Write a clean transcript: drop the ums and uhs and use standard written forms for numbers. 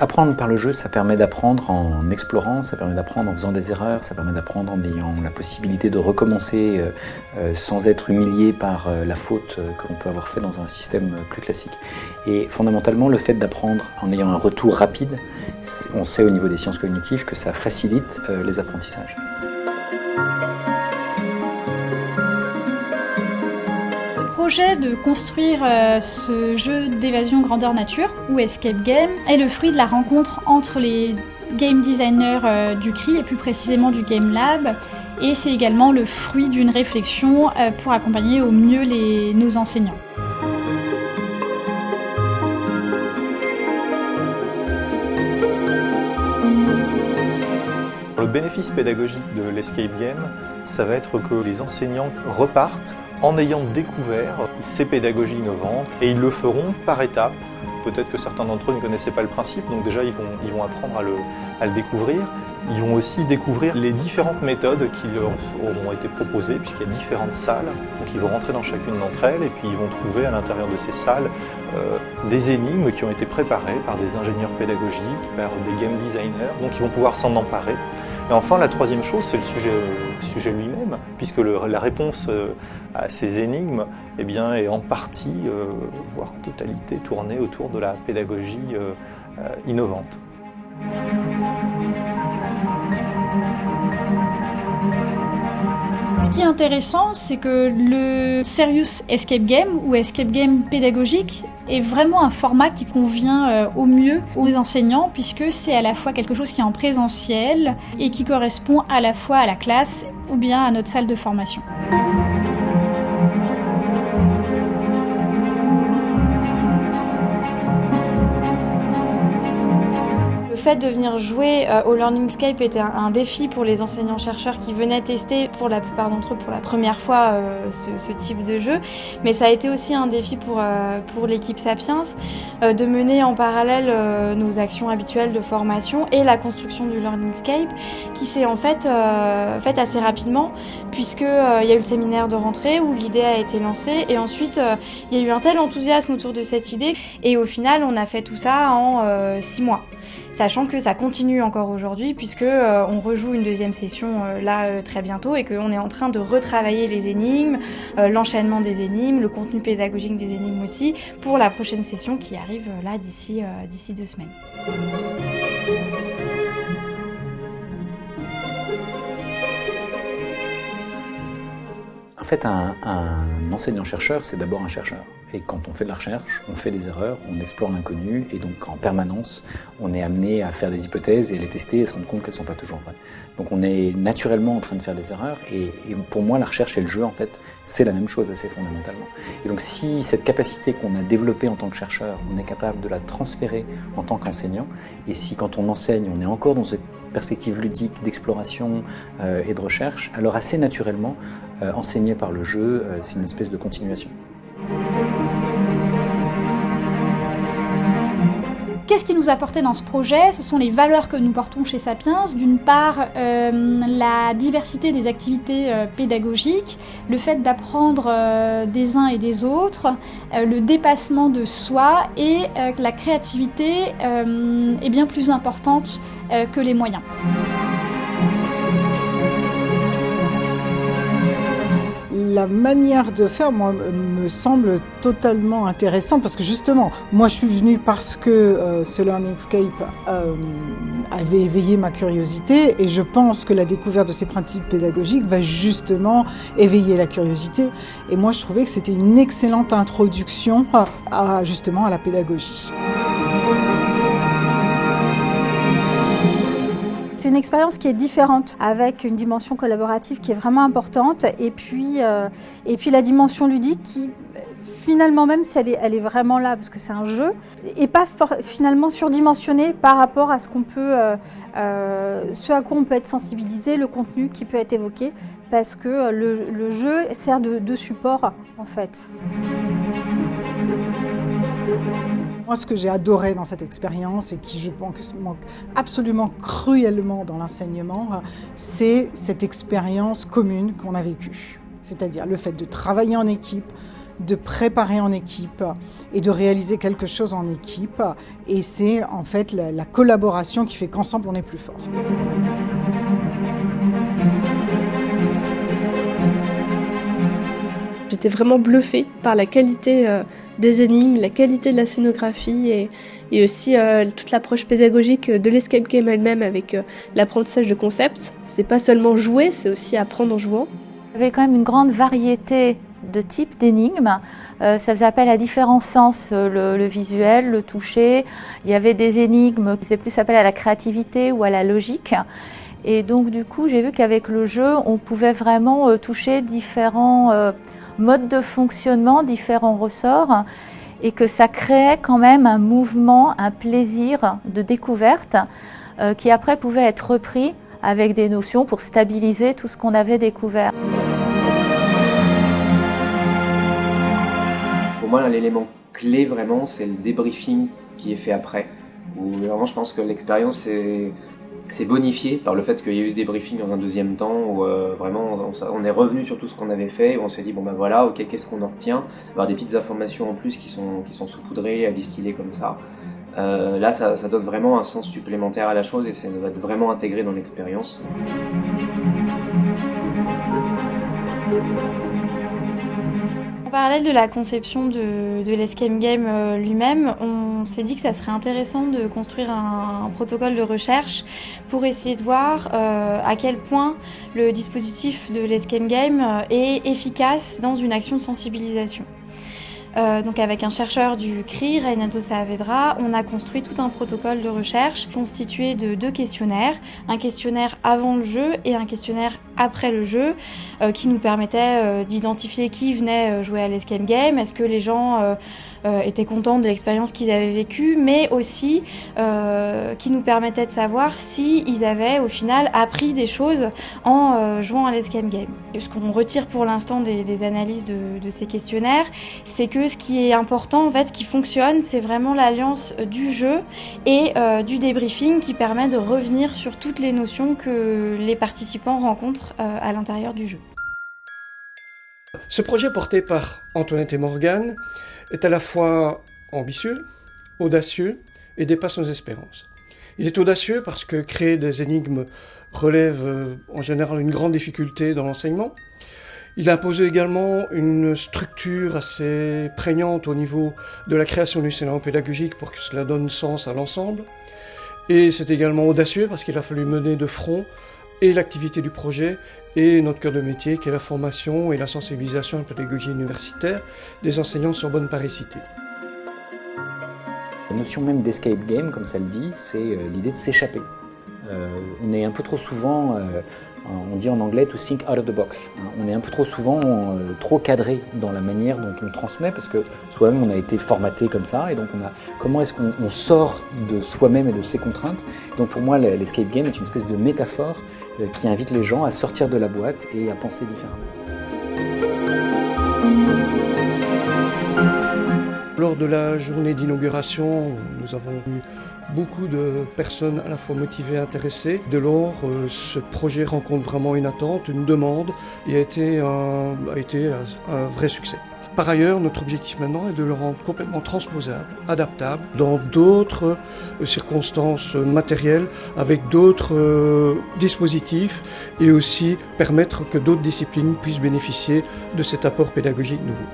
Apprendre par le jeu, ça permet d'apprendre en explorant, ça permet d'apprendre en faisant des erreurs, ça permet d'apprendre en ayant la possibilité de recommencer sans être humilié par la faute que l'on peut avoir fait dans un système plus classique. Et fondamentalement, le fait d'apprendre en ayant un retour rapide, on sait au niveau des sciences cognitives que ça facilite les apprentissages. Le projet de construire ce jeu d'évasion grandeur nature, ou Escape Game, est le fruit de la rencontre entre les game designers du CRI et plus précisément du Game Lab, et c'est également le fruit d'une réflexion pour accompagner au mieux nos enseignants. Le bénéfice pédagogique de l'Escape Game, ça va être que les enseignants repartent en ayant découvert ces pédagogies innovantes et ils le feront par étapes. Peut-être que certains d'entre eux ne connaissaient pas le principe, donc déjà ils vont apprendre à le découvrir. Ils vont aussi découvrir les différentes méthodes qui leur auront été proposées, puisqu'il y a différentes salles. Donc ils vont rentrer dans chacune d'entre elles et puis ils vont trouver à l'intérieur de ces salles des énigmes qui ont été préparées par des ingénieurs pédagogiques, par des game designers, donc ils vont pouvoir s'en emparer. Et enfin, la troisième chose, c'est le sujet lui-même, puisque la réponse à ces énigmes eh bien, est en partie, voire en totalité, tournée autour de la pédagogie innovante. Ce qui est intéressant, c'est que le Serious Escape Game ou Escape Game pédagogique est vraiment un format qui convient au mieux aux enseignants, puisque c'est à la fois quelque chose qui est en présentiel et qui correspond à la fois à la classe ou bien à notre salle de formation. Le fait de venir jouer au Learningscape était un défi pour les enseignants-chercheurs qui venaient tester, pour la plupart d'entre eux, pour la première fois ce type de jeu. Mais ça a été aussi un défi pour l'équipe Sapiens de mener en parallèle nos actions habituelles de formation et la construction du Learningscape qui s'est en fait faite assez rapidement puisqu'il y a eu le séminaire de rentrée où l'idée a été lancée et ensuite il y a eu un tel enthousiasme autour de cette idée et au final on a fait tout ça en 6 mois. Sachant que ça continue encore aujourd'hui puisque on rejoue une deuxième session très bientôt et qu'on est en train de retravailler les énigmes, l'enchaînement des énigmes, le contenu pédagogique des énigmes aussi pour la prochaine session qui arrive là d'ici 2 semaines. En fait, un enseignant-chercheur, c'est d'abord un chercheur. Et quand on fait de la recherche, on fait des erreurs, on explore l'inconnu, et donc en permanence, on est amené à faire des hypothèses et les tester et se rendre compte qu'elles ne sont pas toujours vraies. Donc on est naturellement en train de faire des erreurs, et pour moi, la recherche et le jeu, en fait, c'est la même chose assez fondamentalement. Et donc si cette capacité qu'on a développée en tant que chercheur, on est capable de la transférer en tant qu'enseignant, et si quand on enseigne, on est encore dans cette perspective ludique d'exploration et de recherche, alors assez naturellement, enseigner par le jeu, c'est une espèce de continuation. Qu'est-ce qui nous a porté dans ce projet ? Ce sont les valeurs que nous portons chez Sapiens. D'une part, la diversité des activités pédagogiques, le fait d'apprendre des uns et des autres, le dépassement de soi et la créativité est bien plus importante que les moyens. La manière de faire, moi, me semble totalement intéressante parce que justement, moi je suis venue parce que ce Learningscape avait éveillé ma curiosité et je pense que la découverte de ces principes pédagogiques va justement éveiller la curiosité. Et moi je trouvais que c'était une excellente introduction justement à la pédagogie. C'est une expérience qui est différente, avec une dimension collaborative qui est vraiment importante, et puis la dimension ludique qui, finalement, même si elle est vraiment là, parce que c'est un jeu, et pas finalement surdimensionnée par rapport à ce à quoi on peut être sensibilisé, le contenu qui peut être évoqué, parce que le jeu sert de support, en fait. Moi, ce que j'ai adoré dans cette expérience et qui, je pense, manque absolument cruellement dans l'enseignement, c'est cette expérience commune qu'on a vécue. C'est-à-dire le fait de travailler en équipe, de préparer en équipe et de réaliser quelque chose en équipe. Et c'est en fait la collaboration qui fait qu'ensemble on est plus fort. J'étais vraiment bluffée par la qualité des énigmes, la qualité de la scénographie et aussi toute l'approche pédagogique de l'escape game elle-même avec l'apprentissage de concepts. C'est pas seulement jouer, c'est aussi apprendre en jouant. Il y avait quand même une grande variété de types d'énigmes. Ça faisait appel à différents sens, le visuel, le toucher. Il y avait des énigmes qui faisaient plus appel à la créativité ou à la logique. Et donc du coup, j'ai vu qu'avec le jeu, on pouvait vraiment toucher différents modes de fonctionnement, différents ressorts, et que ça créait quand même un mouvement, un plaisir de découverte qui après pouvait être repris avec des notions pour stabiliser tout ce qu'on avait découvert. Pour moi, l'élément clé vraiment, c'est le débriefing qui est fait après. Où vraiment, je pense que l'expérience c'est bonifié par le fait qu'il y a eu ce débriefing dans un deuxième temps où vraiment on est revenu sur tout ce qu'on avait fait et on s'est dit bon ben voilà, ok, qu'est-ce qu'on en retient, avoir des petites informations en plus qui sont saupoudrées, distillées comme ça. Là ça donne vraiment un sens supplémentaire à la chose et ça va être vraiment intégré dans l'expérience. En parallèle de la conception de l'escape game lui-même, on s'est dit que ça serait intéressant de construire un protocole de recherche pour essayer de voir à quel point le dispositif de l'escape game est efficace dans une action de sensibilisation. Donc avec un chercheur du CRI, Renato Saavedra, on a construit tout un protocole de recherche constitué de 2 questionnaires, un questionnaire avant le jeu et un questionnaire après le jeu, qui nous permettait d'identifier qui venait jouer à l'escape game, est-ce que les gens étaient contents de l'expérience qu'ils avaient vécue, mais aussi qui nous permettait de savoir s'ils avaient au final appris des choses en jouant à l'escape game. Et ce qu'on retire pour l'instant des analyses de ces questionnaires, c'est que ce qui est important, en fait, ce qui fonctionne, c'est vraiment l'alliance du jeu et du débriefing qui permet de revenir sur toutes les notions que les participants rencontrent à l'intérieur du jeu. Ce projet porté par Antoinette et Morgane est à la fois ambitieux, audacieux et dépasse nos espérances. Il est audacieux parce que créer des énigmes relève en général une grande difficulté dans l'enseignement. Il impose également une structure assez prégnante au niveau de la création du scénario pédagogique pour que cela donne sens à l'ensemble. Et c'est également audacieux parce qu'il a fallu mener de front et l'activité du projet et notre cœur de métier qui est la formation et la sensibilisation à la pédagogie universitaire des enseignants sur bonne paricité. La notion même d'escape game, comme ça le dit, c'est l'idée de s'échapper. On est un peu trop souvent, on dit en anglais to think out of the box. On est un peu trop souvent trop cadré dans la manière dont on transmet parce que soi-même on a été formaté comme ça et donc comment est-ce qu'on sort de soi-même et de ses contraintes. Donc pour moi l'escape game est une espèce de métaphore qui invite les gens à sortir de la boîte et à penser différemment. Lors de la journée d'inauguration, nous avons eu beaucoup de personnes à la fois motivées et intéressées. Dès lors, ce projet rencontre vraiment une attente, une demande et a été un vrai succès. Par ailleurs, notre objectif maintenant est de le rendre complètement transposable, adaptable dans d'autres circonstances matérielles, avec d'autres dispositifs et aussi permettre que d'autres disciplines puissent bénéficier de cet apport pédagogique nouveau.